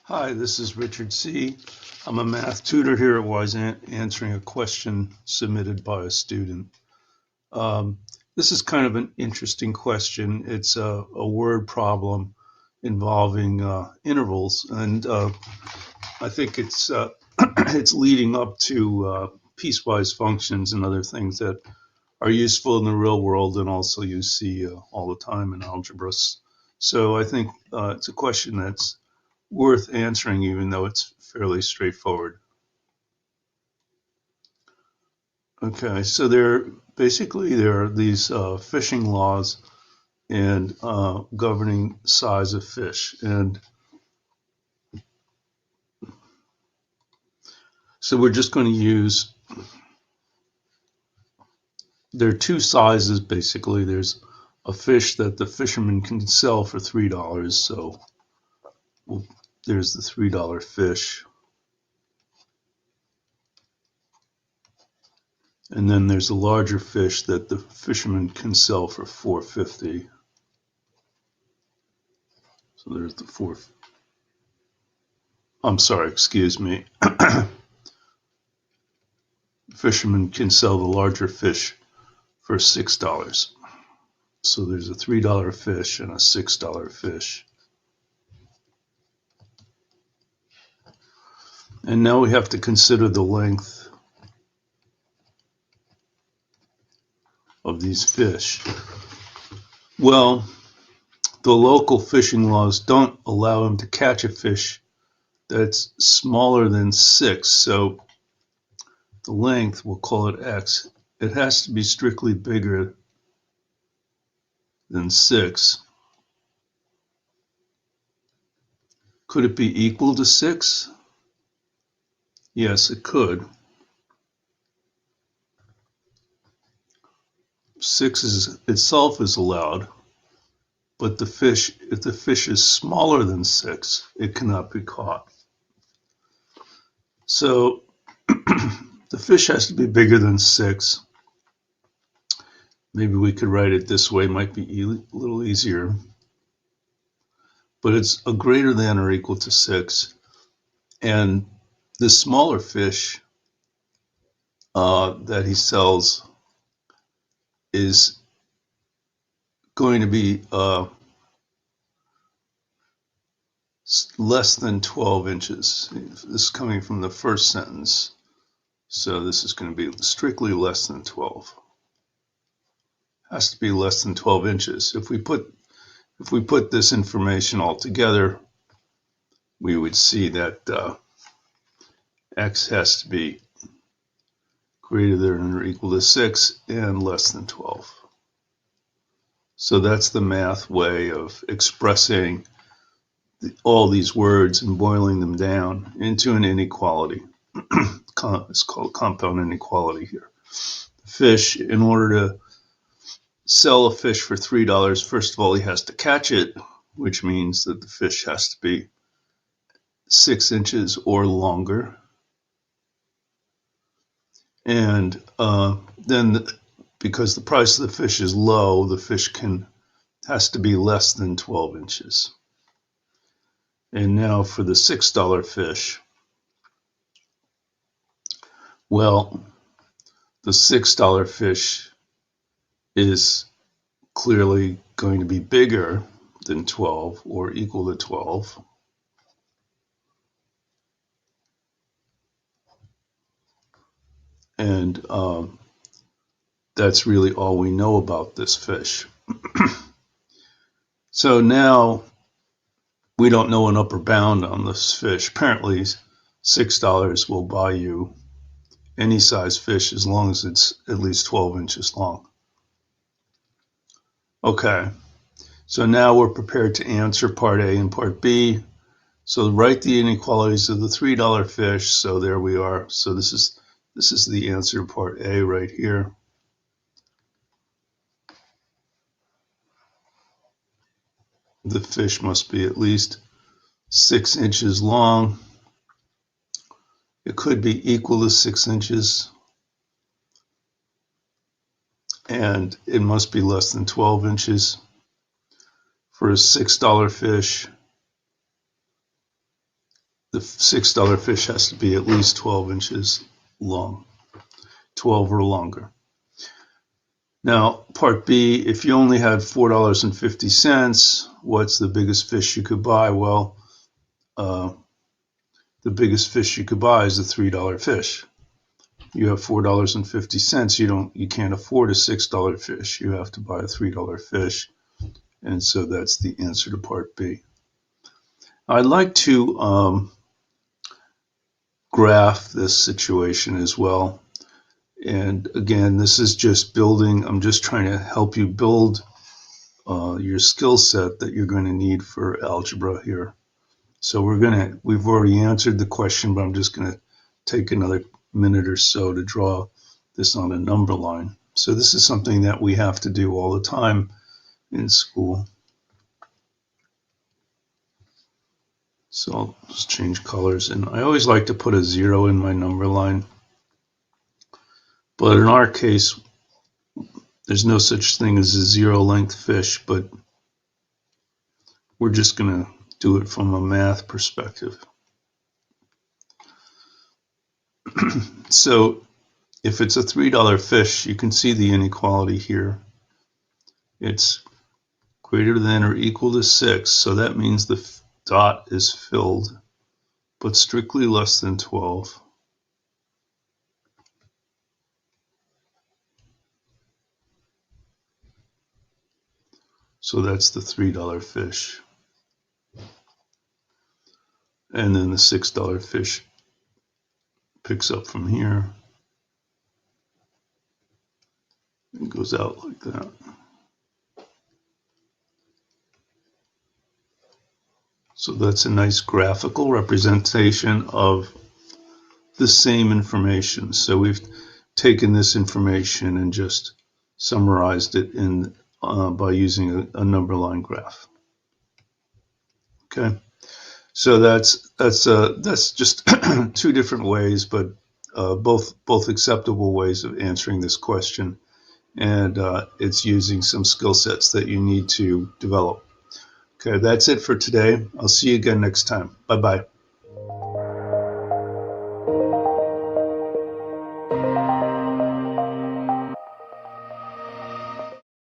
Hi, this is Richard C. I'm a math tutor here at Wyzant, answering a question submitted by a student. This is kind of an interesting question. It's a word problem involving intervals, and I think it's it's leading up to piecewise functions and other things that are useful in the real world and also you see all the time in algebra. So I think it's a question that's worth answering, even though it's fairly straightforward. Okay, so there are these fishing laws and governing size of fish, and so we're just going to use. There are two sizes basically. There's a fish that the fisherman can sell for $3, so there's the $3 fish. And then there's a larger fish that the fisherman can sell for $4.50. So there's the four. I'm sorry, excuse me. Fisherman can sell the larger fish for $6. So there's a $3 fish and a $6 fish. And now we have to consider the length of these fish. Well, the local fishing laws don't allow him to catch a fish that's smaller than 6. So the length, we'll call it X. It has to be strictly bigger than 6. Could it be equal to 6? Yes, it could. 6 itself is allowed, but if the fish is smaller than 6, it cannot be caught. So the fish has to be bigger than 6. Maybe we could write it this way, might be a little easier. But it's a greater than or equal to 6. And the smaller fish that he sells is going to be less than 12 inches. This is coming from the first sentence. So this is going to be strictly less than 12. Has to be less than 12 inches. If we put this information all together, we would see that X has to be greater than or equal to 6 and less than 12. So that's the math way of expressing all these words and boiling them down into an inequality. It's called compound inequality here. Fish, in order to sell a fish for $3, first of all, he has to catch it, which means that the fish has to be 6 inches or longer. And then because the price of the fish is low, the fish has to be less than 12 inches. And now for the $6 fish, well, the $6 fish is clearly going to be bigger than 12 or equal to 12. And that's really all we know about this fish. So now we don't know an upper bound on this fish. Apparently $6 will buy you any size fish as long as it's at least 12 inches long. Okay, so now we're prepared to answer part A and part B. So write the inequalities of the $3 fish. So there we are. So this is the answer to part A right here. The fish must be at least 6 inches long. It could be equal to 6 inches. And it must be less than 12 inches. For a $6 fish, the $6 fish has to be at least 12 inches long, 12 or longer. Now, part B, if you only had $4.50, what's the biggest fish you could buy? Well, the biggest fish you could buy is a $3 fish. You have $4.50. You can't afford a $6 fish. You have to buy a $3 fish, and so that's the answer to part B. I'd like to graph this situation as well. And again, this is just building. I'm just trying to help you build your skill set that you're going to need for algebra here. So we've already answered the question, but I'm just going to take another minute or so to draw this on a number line. So this is something that we have to do all the time in school. So I'll just change colors, and I always like to put a 0 in my number line. But in our case, there's no such thing as a 0 length fish, but we're just going to do it from a math perspective. So if it's a $3 fish, you can see the inequality here. It's greater than or equal to 6, so that means the dot is filled, but strictly less than 12. So that's the $3 fish. And then the $6 fish picks up from here and goes out like that. So that's a nice graphical representation of the same information. So we've taken this information and just summarized it by using a number line graph. Okay, so that's just two different ways, but both acceptable ways of answering this question, and it's using some skill sets that you need to develop. Okay, that's it for today. I'll see you again next time. Bye-bye.